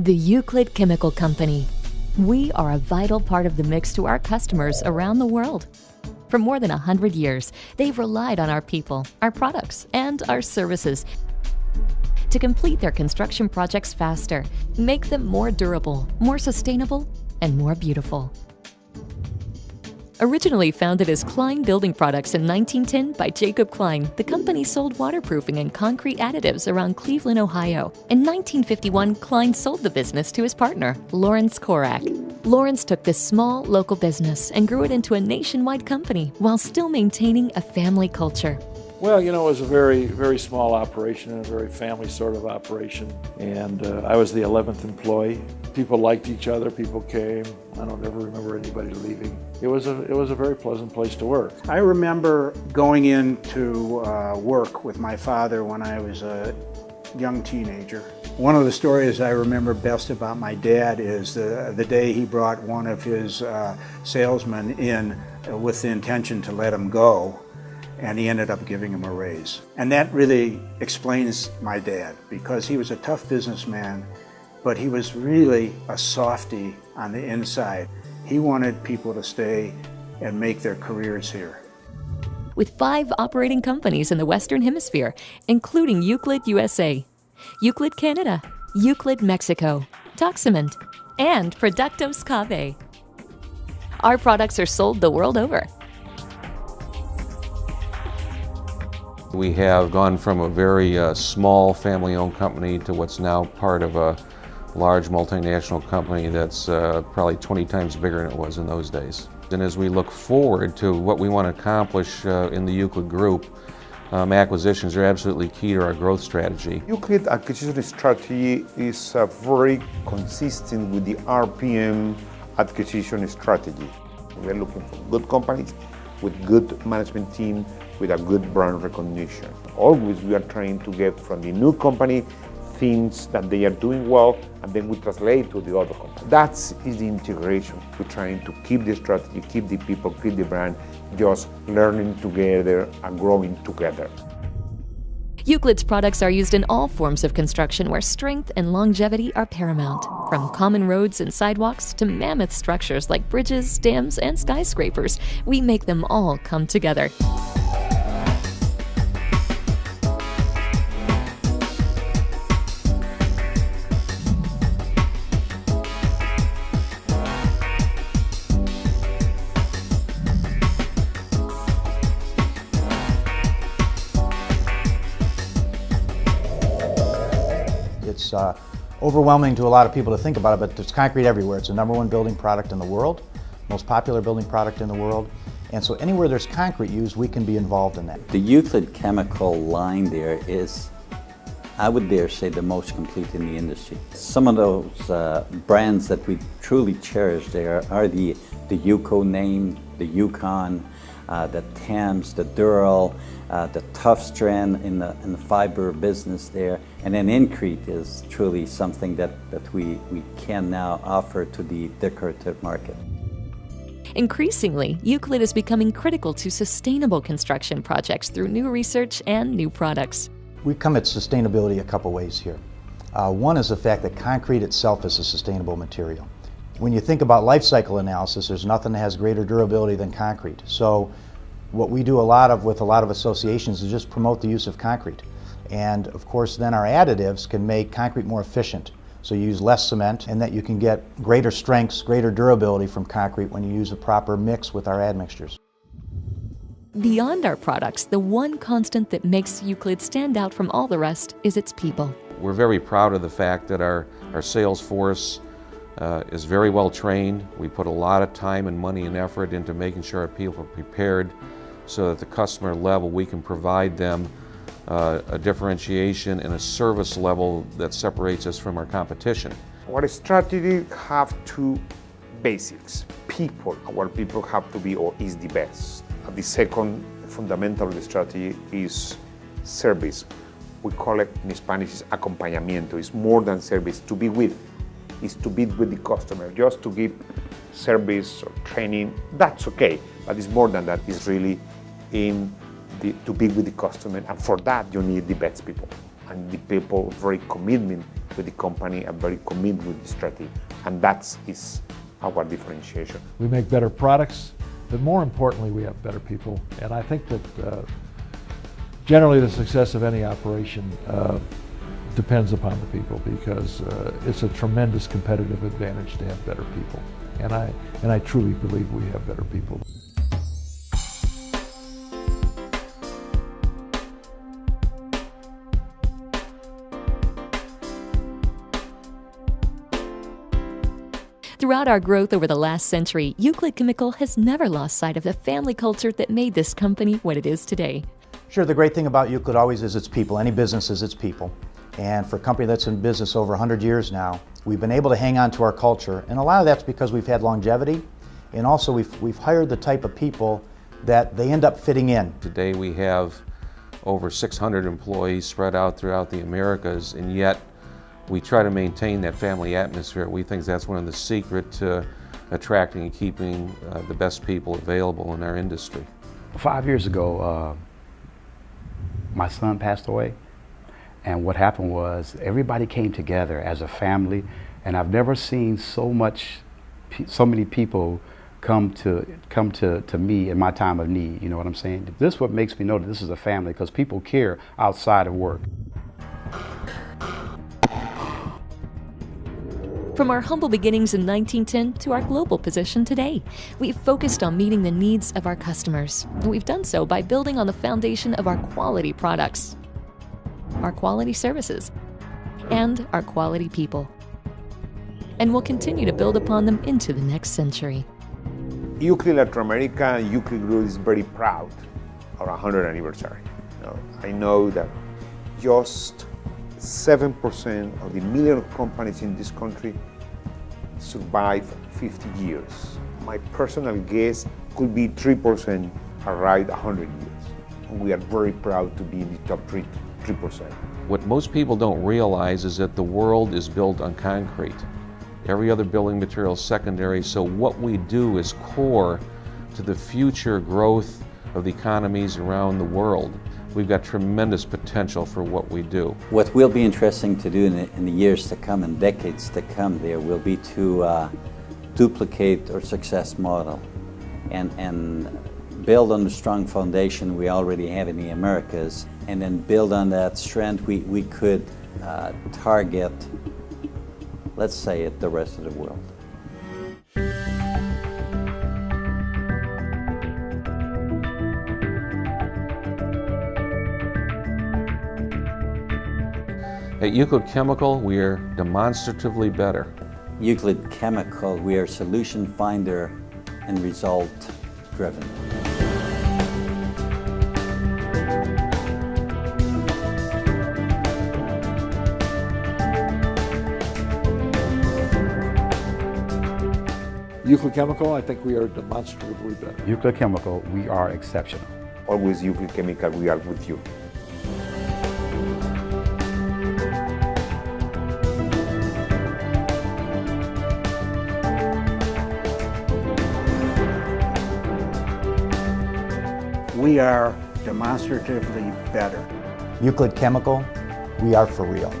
The Euclid Chemical Company. We are a vital part of the mix to our customers around the world. For more than 100 years, they've relied on our people, our products, and our services to complete their construction projects faster, make them more durable, more sustainable, and more beautiful. Originally founded as Klein Building Products in 1910 by Jacob Klein, the company sold waterproofing and concrete additives around Cleveland, Ohio. In 1951, Klein sold the business to his partner, Lawrence Korak. Lawrence took this small, local business and grew it into a nationwide company while still maintaining a family culture. Well, it was a very, very small operation and a very family sort of operation. And I was the 11th employee. People liked each other, people came. I don't ever remember anybody leaving. It was a very pleasant place to work. I remember going into work with my father when I was a young teenager. One of the stories I remember best about my dad is the day he brought one of his salesmen in with the intention to let him go. And he ended up giving him a raise. And that really explains my dad, because he was a tough businessman, but he was really a softie on the inside. He wanted people to stay and make their careers here. With 5 operating companies in the Western Hemisphere, including Euclid USA, Euclid Canada, Euclid Mexico, Toxament, and Productos Cave. Our products are sold the world over. We have gone from a very small family-owned company to what's now part of a large multinational company that's probably 20 times bigger than it was in those days. And as we look forward to what we want to accomplish in the Euclid Group, acquisitions are absolutely key to our growth strategy. Euclid acquisition strategy is very consistent with the RPM acquisition strategy. We're looking for good companies with good management team, with a good brand recognition. Always we are trying to get from the new company things that they are doing well, and then we translate to the other company. That is the integration. We're trying to keep the strategy, keep the people, keep the brand, just learning together and growing together. Euclid's products are used in all forms of construction where strength and longevity are paramount. From common roads and sidewalks to mammoth structures like bridges, dams, and skyscrapers, we make them all come together. It's overwhelming to a lot of people to think about it, but there's concrete everywhere. It's the #1 building product in the world, most popular building product in the world. And so anywhere there's concrete used, we can be involved in that. The Euclid chemical line there is, I would dare say, the most complete in the industry. Some of those brands that we truly cherish there are the Yuko name, the Yukon, the Thames, the Dural, the Tough Strand in the fiber business there, and then Increte is truly something that we can now offer to the decorative market. Increasingly, Euclid is becoming critical to sustainable construction projects through new research and new products. We come at sustainability a couple ways here. One is the fact that concrete itself is a sustainable material. When you think about life cycle analysis, there's nothing that has greater durability than concrete. So what we do with a lot of associations is just promote the use of concrete. And of course then our additives can make concrete more efficient. So you use less cement, and that you can get greater strengths, greater durability from concrete when you use a proper mix with our admixtures. Beyond our products, the one constant that makes Euclid stand out from all the rest is its people. We're very proud of the fact that our sales force is very well trained. We put a lot of time and money and effort into making sure our people are prepared so that at the customer level we can provide them a differentiation and a service level that separates us from our competition. Our strategy have 2 basics. People, our people have to be or is the best. The second fundamental of the strategy is service. We call it in Spanish is acompañamiento. It's more than service. To be with is to be with the customer. Just to give service or training, that's okay. But it's more than that. It's really to be with the customer, and for that you need the best people, and the people very commitment with the company and very committed with the strategy. And that is our differentiation. We make better products, but more importantly, we have better people. And I think that generally the success of any operation depends upon the people, because it's a tremendous competitive advantage to have better people. And I truly believe we have better people. Throughout our growth over the last century, Euclid Chemical has never lost sight of the family culture that made this company what it is today. Sure, the great thing about Euclid always is its people. Any business is its people. And for a company that's in business over 100 years now, we've been able to hang on to our culture. And a lot of that's because we've had longevity, and also we've hired the type of people that they end up fitting in. Today we have over 600 employees spread out throughout the Americas, and yet we try to maintain that family atmosphere. We think that's one of the secrets to attracting and keeping the best people available in our industry. 5 years ago, my son passed away, and what happened was everybody came together as a family, and I've never seen so many people come to me in my time of need. You know what I'm saying? This is what makes me know that this is a family, because people care outside of work. From our humble beginnings in 1910 to our global position today, we've focused on meeting the needs of our customers. And we've done so by building on the foundation of our quality products, our quality services, and our quality people. And we'll continue to build upon them into the next century. Euclid Latin America and Euclid Group is very proud of our 100th anniversary. I know that just 7% of the million companies in this country survive 50 years. My personal guess could be 3% arrive 100 years. And we are very proud to be in the top 3%. What most people don't realize is that the world is built on concrete. Every other building material is secondary, so what we do is core to the future growth of the economies around the world. We've got tremendous potential for what we do. What will be interesting to do in the years to come and decades to come there will be to duplicate our success model and build on the strong foundation we already have in the Americas, and then build on that strength we could target, let's say it, the rest of the world. At Euclid Chemical, we are demonstratively better. Euclid Chemical, we are solution finder and result driven. Euclid Chemical, I think we are demonstratively better. Euclid Chemical, we are exceptional. Always Euclid Chemical, we are with you. We are demonstratively better. Euclid Chemical, we are for real.